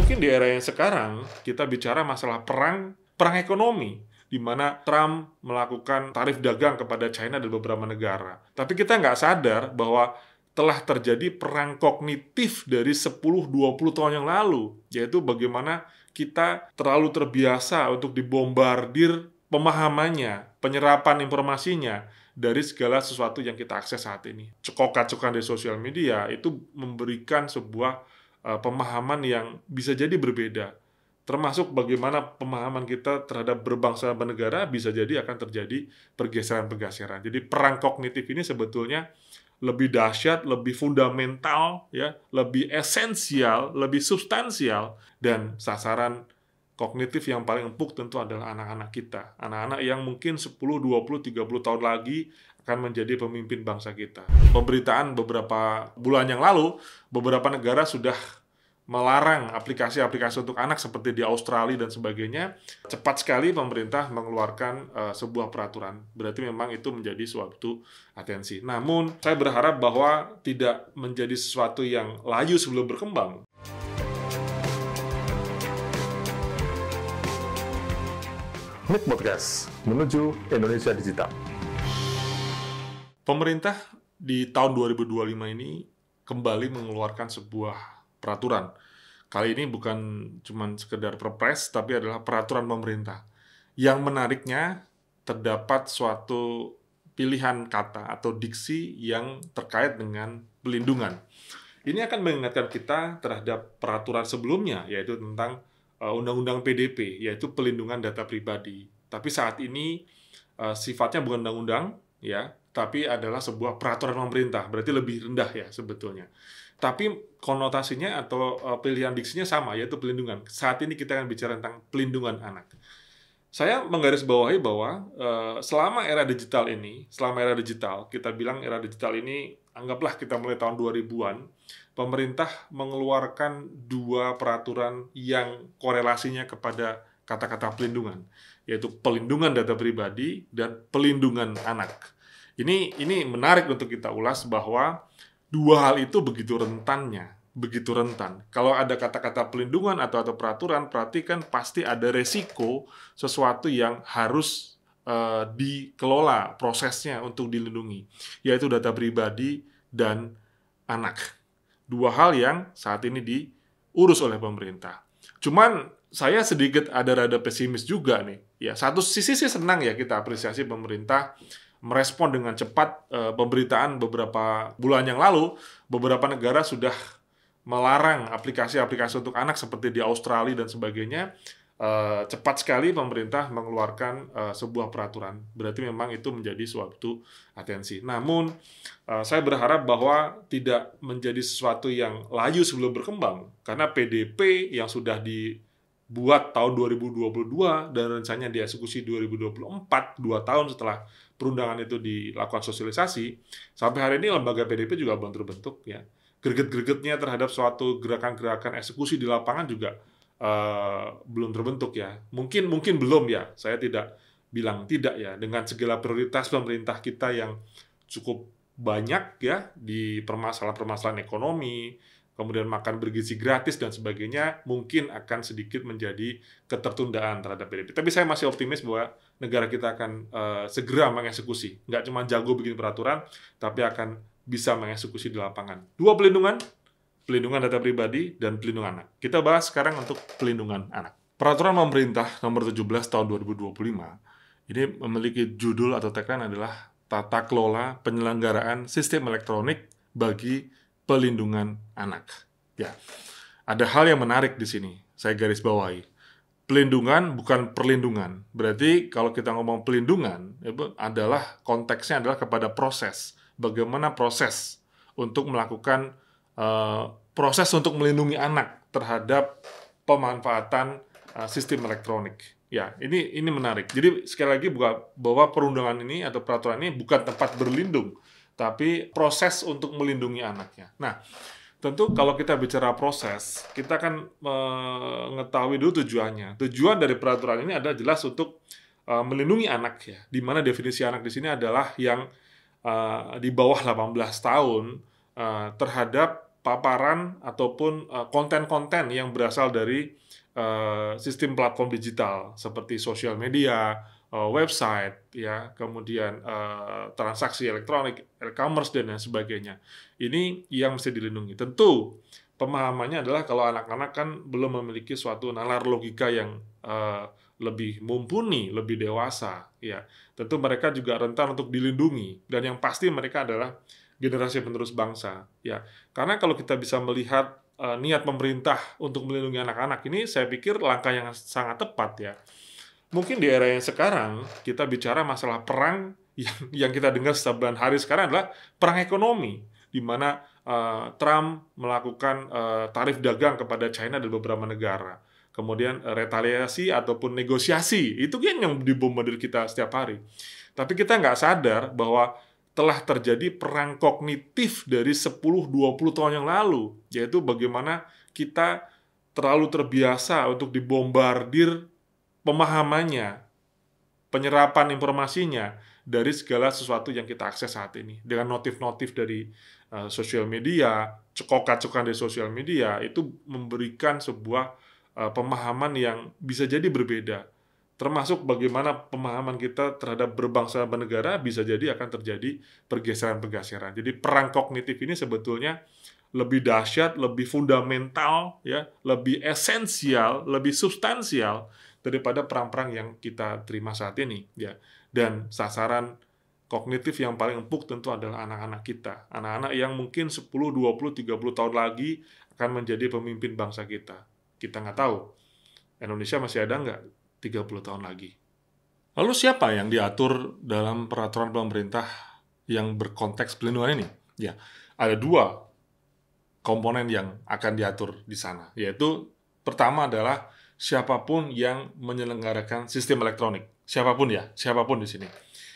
Mungkin di era yang sekarang kita bicara masalah perang ekonomi, di mana Trump melakukan tarif dagang kepada China dan beberapa negara. Tapi kita nggak sadar bahwa telah terjadi perang kognitif dari 10-20 tahun yang lalu, yaitu bagaimana kita terlalu terbiasa untuk dibombardir pemahamannya, penyerapan informasinya dari segala sesuatu yang kita akses saat ini. Cekokan-cekokan di sosial media itu memberikan sebuah pemahaman yang bisa jadi berbeda. Termasuk bagaimana pemahaman kita terhadap berbangsa dan bernegara bisa jadi akan terjadi pergeseran-pergeseran. Jadi perang kognitif ini sebetulnya lebih dahsyat, lebih fundamental, ya, lebih esensial, lebih substansial, dan sasaran kognitif yang paling empuk tentu adalah anak-anak kita. Anak-anak yang mungkin 10, 20, 30 tahun lagi akan menjadi pemimpin bangsa kita. Pemberitaan beberapa bulan yang lalu, beberapa negara sudah melarang aplikasi-aplikasi untuk anak seperti di Australia dan sebagainya. Cepat sekali pemerintah mengeluarkan sebuah peraturan. Berarti memang itu menjadi suatu atensi. Namun, saya berharap bahwa tidak menjadi sesuatu yang layu sebelum berkembang. MIK Podcast menuju Indonesia Digital. Pemerintah di tahun 2025 ini kembali mengeluarkan sebuah peraturan. Kali ini bukan cuma sekedar perpres, tapi adalah peraturan pemerintah. Yang menariknya, terdapat suatu pilihan kata atau diksi yang terkait dengan pelindungan. Ini akan mengingatkan kita terhadap peraturan sebelumnya, yaitu tentang Undang-Undang PDP, yaitu pelindungan data pribadi. Tapi saat ini sifatnya bukan undang-undang, ya, tapi adalah sebuah peraturan pemerintah, berarti lebih rendah ya sebetulnya. Tapi konotasinya atau pilihan diksinya sama, yaitu pelindungan. Saat ini kita akan bicara tentang pelindungan anak. Saya menggarisbawahi bahwa selama era digital ini, kita bilang era digital ini, anggaplah kita mulai tahun 2000-an, pemerintah mengeluarkan dua peraturan yang korelasinya kepada kata-kata pelindungan, yaitu pelindungan data pribadi dan pelindungan anak. Ini menarik untuk kita ulas bahwa dua hal itu begitu rentan. Kalau ada kata-kata pelindungan atau peraturan, berarti kan pasti ada resiko sesuatu yang harus dikelola prosesnya untuk dilindungi, yaitu data pribadi dan anak. Dua hal yang saat ini diurus oleh pemerintah. Cuman saya sedikit ada rada pesimis juga nih. Ya, satu sisi sih senang ya, kita apresiasi pemerintah merespon dengan cepat pemberitaan beberapa bulan yang lalu, beberapa negara sudah melarang aplikasi-aplikasi untuk anak seperti di Australia dan sebagainya. Cepat sekali pemerintah mengeluarkan sebuah peraturan. Berarti memang itu menjadi suatu atensi. Namun, saya berharap bahwa tidak menjadi sesuatu yang layu sebelum berkembang. Karena PDP yang sudah dibuat tahun 2022 dan rencananya dieksekusi 2024, 2 tahun setelah perundangan itu dilakukan sosialisasi, sampai hari ini lembaga PDP juga belum terbentuk, ya. Greget-gregetnya terhadap suatu gerakan-gerakan eksekusi di lapangan juga belum terbentuk, ya. Mungkin belum, ya. Saya tidak bilang tidak, ya. Dengan segala prioritas pemerintah kita yang cukup banyak, ya, di permasalahan-permasalahan ekonomi, kemudian makan bergizi gratis dan sebagainya, mungkin akan sedikit menjadi ketertundaan terhadap PDP. Tapi saya masih optimis bahwa negara kita akan segera mengeksekusi. Nggak cuma jago bikin peraturan, tapi akan bisa mengeksekusi di lapangan. Dua pelindungan data pribadi dan pelindungan anak. Kita bahas sekarang untuk pelindungan anak. Peraturan pemerintah nomor 17 tahun 2025 ini memiliki judul atau tagline adalah Tata Kelola Penyelenggaraan Sistem Elektronik bagi Pelindungan Anak. Ya, ada hal yang menarik di sini. Saya garis bawahi. Pelindungan bukan perlindungan. Berarti kalau kita ngomong pelindungan, itu adalah konteksnya adalah kepada proses. Bagaimana proses untuk melakukan proses untuk melindungi anak terhadap pemanfaatan sistem elektronik. Ya, ini menarik. Jadi sekali lagi bahwa perundangan ini atau peraturan ini bukan tempat berlindung, tapi proses untuk melindungi anaknya. Nah, tentu kalau kita bicara proses, kita akan mengetahui dulu tujuannya. Tujuan dari peraturan ini adalah jelas untuk melindungi anak, ya. Di mana definisi anak di sini adalah yang di bawah 18 tahun terhadap paparan ataupun konten-konten yang berasal dari sistem platform digital seperti sosial media, website, ya, kemudian transaksi elektronik, e-commerce dan lain sebagainya. Ini yang mesti dilindungi. Tentu pemahamannya adalah kalau anak-anak kan belum memiliki suatu nalar logika yang lebih mumpuni, lebih dewasa, ya. Tentu mereka juga rentan untuk dilindungi, dan yang pasti mereka adalah generasi penerus bangsa, ya. Karena kalau kita bisa melihat niat pemerintah untuk melindungi anak-anak ini, saya pikir langkah yang sangat tepat, ya. Mungkin di era yang sekarang kita bicara masalah perang yang kita dengar setiap bulan hari sekarang adalah perang ekonomi, di mana Trump melakukan tarif dagang kepada China dan beberapa negara. Kemudian retaliasi ataupun negosiasi, itu kan yang dibombardir kita setiap hari. Tapi kita nggak sadar bahwa telah terjadi perang kognitif dari 10-20 tahun yang lalu, yaitu bagaimana kita terlalu terbiasa untuk dibombardir pemahamannya, penyerapan informasinya dari segala sesuatu yang kita akses saat ini. Dengan notif-notif dari sosial media, cekokan-cekokan dari sosial media, itu memberikan sebuah pemahaman yang bisa jadi berbeda. Termasuk bagaimana pemahaman kita terhadap berbangsa dan bernegara bisa jadi akan terjadi pergeseran-pergeseran. Jadi perang kognitif ini sebetulnya lebih dahsyat, lebih fundamental, ya, lebih esensial, lebih substansial daripada perang-perang yang kita terima saat ini, ya. Dan sasaran kognitif yang paling empuk tentu adalah anak-anak kita. Anak-anak yang mungkin 10, 20, 30 tahun lagi akan menjadi pemimpin bangsa kita. Kita nggak tahu, Indonesia masih ada nggak 30 tahun lagi. Lalu siapa yang diatur dalam peraturan pemerintah yang berkonteks pelindungan ini? Ya, ada dua komponen yang akan diatur di sana, yaitu pertama adalah siapapun yang menyelenggarakan sistem elektronik. Siapapun di sini.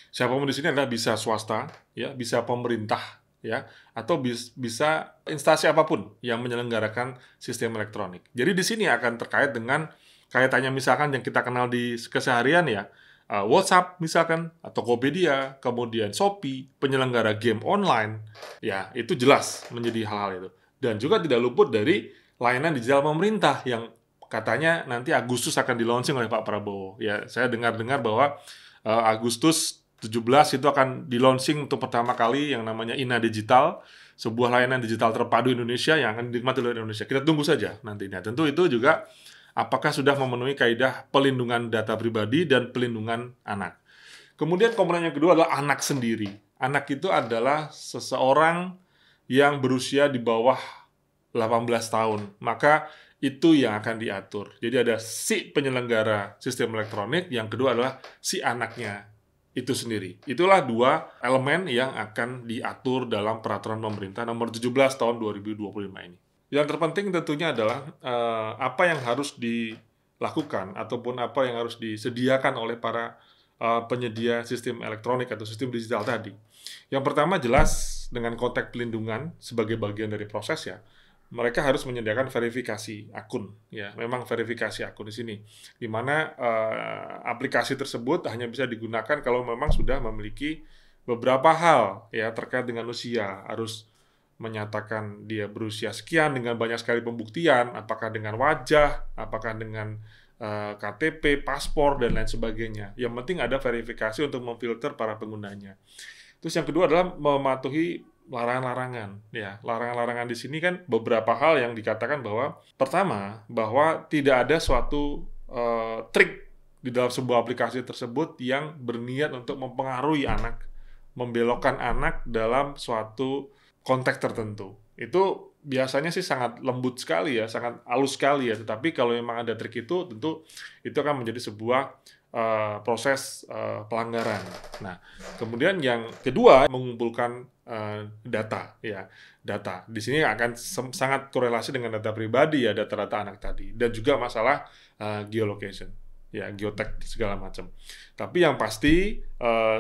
Siapapun di sini adalah bisa swasta, ya, bisa pemerintah, ya, atau bisa instansi apapun yang menyelenggarakan sistem elektronik. Jadi di sini akan terkait dengan kaitannya misalkan yang kita kenal di keseharian, ya, WhatsApp misalkan, atau Tokopedia, kemudian Shopee, penyelenggara game online, ya, itu jelas menjadi hal-hal itu. Dan juga tidak luput dari layanan digital pemerintah yang katanya nanti Agustus akan di-launching oleh Pak Prabowo. Ya, saya dengar-dengar bahwa Agustus 17 itu akan di-launching untuk pertama kali yang namanya INA Digital, sebuah layanan digital terpadu Indonesia yang akan dinikmati oleh Indonesia. Kita tunggu saja nantinya. Tentu itu juga apakah sudah memenuhi kaidah pelindungan data pribadi dan pelindungan anak. Kemudian komponen yang kedua adalah anak sendiri. Anak itu adalah seseorang yang berusia di bawah 18 tahun. Maka itu yang akan diatur. Jadi ada si penyelenggara sistem elektronik, yang kedua adalah si anaknya itu sendiri. Itulah dua elemen yang akan diatur dalam peraturan pemerintah nomor 17 tahun 2025 ini. Yang terpenting tentunya adalah apa yang harus dilakukan ataupun apa yang harus disediakan oleh para penyedia sistem elektronik atau sistem digital tadi. Yang pertama jelas dengan konteks pelindungan sebagai bagian dari proses, ya. Mereka harus menyediakan verifikasi akun, ya. Memang verifikasi akun di sini, di mana aplikasi tersebut hanya bisa digunakan kalau memang sudah memiliki beberapa hal, ya, terkait dengan usia. Harus menyatakan dia berusia sekian dengan banyak sekali pembuktian, apakah dengan wajah, apakah dengan KTP, paspor, dan lain sebagainya. Yang penting ada verifikasi untuk memfilter para penggunanya. Terus yang kedua adalah mematuhi larangan-larangan. Ya, larangan-larangan di sini kan beberapa hal yang dikatakan bahwa pertama, bahwa tidak ada suatu trik di dalam sebuah aplikasi tersebut yang berniat untuk mempengaruhi anak, membelokkan anak dalam suatu konteks tertentu. Itu biasanya sih sangat lembut sekali, ya, sangat halus sekali, ya. Tetapi kalau memang ada trik itu, tentu itu akan menjadi sebuah proses pelanggaran. Nah, kemudian yang kedua mengumpulkan data, ya, data. Di sini akan sangat korelasi dengan data pribadi, ya, data-data anak tadi, dan juga masalah geolocation, ya, geotek segala macam. Tapi yang pasti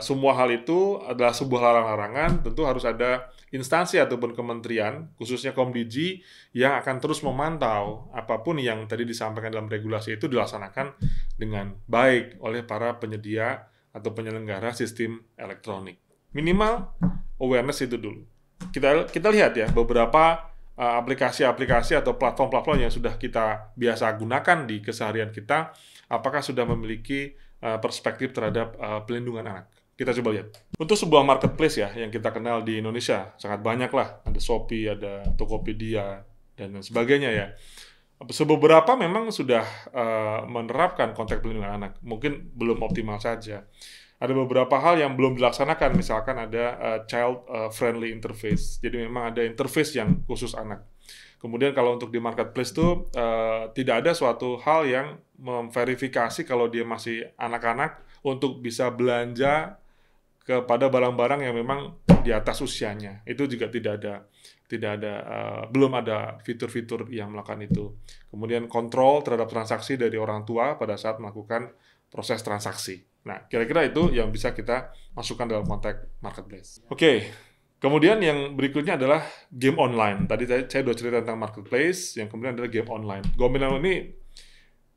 semua hal itu adalah sebuah larangan. Tentu harus ada instansi ataupun kementerian, khususnya Komdigi, yang akan terus memantau apapun yang tadi disampaikan dalam regulasi itu dilaksanakan dengan baik oleh para penyedia atau penyelenggara sistem elektronik. Minimal awareness itu dulu. Kita lihat, ya, beberapa aplikasi-aplikasi atau platform-platform yang sudah kita biasa gunakan di keseharian kita, apakah sudah memiliki perspektif terhadap pelindungan anak. Kita coba lihat. Untuk sebuah marketplace ya, yang kita kenal di Indonesia, sangat banyak lah. Ada Shopee, ada Tokopedia, dan lain sebagainya ya. Beberapa memang sudah menerapkan konteks pelindungan anak. Mungkin belum optimal saja. Ada beberapa hal yang belum dilaksanakan, misalkan ada child friendly interface. Jadi memang ada interface yang khusus anak. Kemudian kalau untuk di marketplace itu tidak ada suatu hal yang memverifikasi kalau dia masih anak-anak untuk bisa belanja kepada barang-barang yang memang di atas usianya. Itu juga belum ada fitur-fitur yang melakukan itu. Kemudian kontrol terhadap transaksi dari orang tua pada saat melakukan proses transaksi. Nah, kira-kira itu yang bisa kita masukkan dalam konteks marketplace. Oke, kemudian yang berikutnya adalah game online. Tadi saya sudah cerita tentang marketplace, yang kemudian adalah game online. Game online ini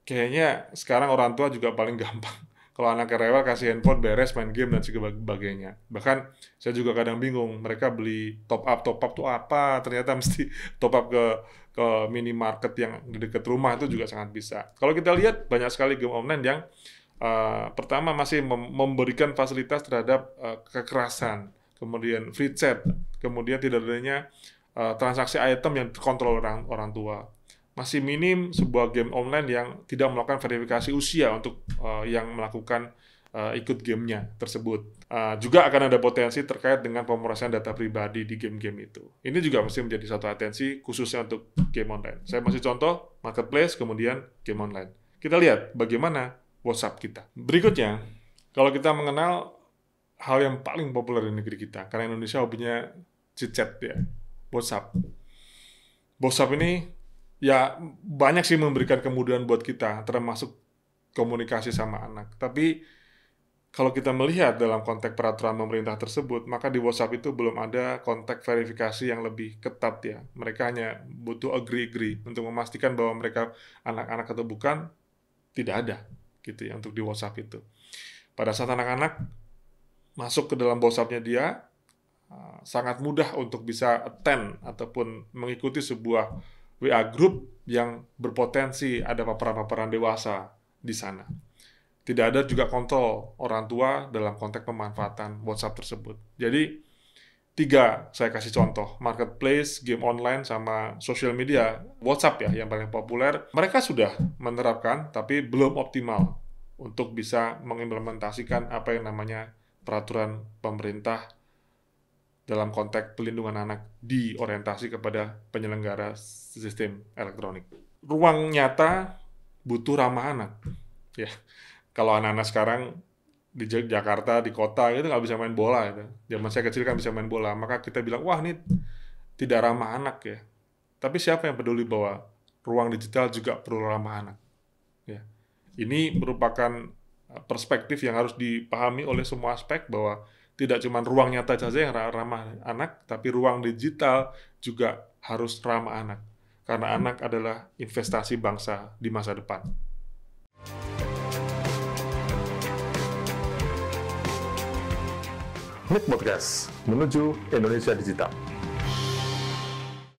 kayaknya sekarang orang tua juga paling gampang. Kalau anaknya rewel, kasih handphone, beres, main game, dan sebagainya. Bahkan, saya juga kadang bingung, mereka beli top up tuh apa? Ternyata mesti top up ke minimarket yang di dekat rumah, itu juga sangat bisa. Kalau kita lihat, banyak sekali game online yang pertama masih memberikan fasilitas terhadap kekerasan, kemudian free chat, kemudian tidak adanya transaksi item yang terkontrol orang tua. Masih minim sebuah game online yang tidak melakukan verifikasi usia untuk yang melakukan ikut gamenya tersebut. Juga akan ada potensi terkait dengan pemrosesan data pribadi di game-game itu. Ini juga mesti menjadi satu atensi khususnya untuk game online. Saya masih contoh marketplace, kemudian game online. Kita lihat bagaimana WhatsApp kita. Berikutnya, kalau kita mengenal hal yang paling populer di negeri kita, karena Indonesia hobinya chit-chat ya, WhatsApp. WhatsApp ini ya banyak sih memberikan kemudahan buat kita, termasuk komunikasi sama anak. Tapi kalau kita melihat dalam konteks peraturan pemerintah tersebut, maka di WhatsApp itu belum ada konteks verifikasi yang lebih ketat ya. Mereka hanya butuh agree untuk memastikan bahwa mereka anak-anak atau bukan, tidak ada gitu ya untuk di WhatsApp itu. Pada saat anak-anak masuk ke dalam WhatsApp-nya dia, sangat mudah untuk bisa attend ataupun mengikuti sebuah WA group yang berpotensi ada paparan-paparan dewasa di sana. Tidak ada juga kontrol orang tua dalam konteks pemanfaatan WhatsApp tersebut. Jadi, 3 saya kasih contoh, marketplace, game online, sama social media, WhatsApp ya yang paling populer. Mereka sudah menerapkan, tapi belum optimal untuk bisa mengimplementasikan apa yang namanya peraturan pemerintah dalam konteks pelindungan anak diorientasi kepada penyelenggara sistem elektronik. Ruang nyata butuh ramah anak. Ya, kalau anak-anak sekarang di Jakarta, di kota itu nggak bisa main bola. Gitu. Zaman saya kecil kan bisa main bola, maka kita bilang, wah ini tidak ramah anak ya. Tapi siapa yang peduli bahwa ruang digital juga perlu ramah anak? Ya. Ini merupakan perspektif yang harus dipahami oleh semua aspek bahwa tidak cuma ruang nyata saja yang ramah anak, tapi ruang digital juga harus ramah anak. Karena anak adalah investasi bangsa di masa depan. MIK Podcast, menuju Indonesia Digital.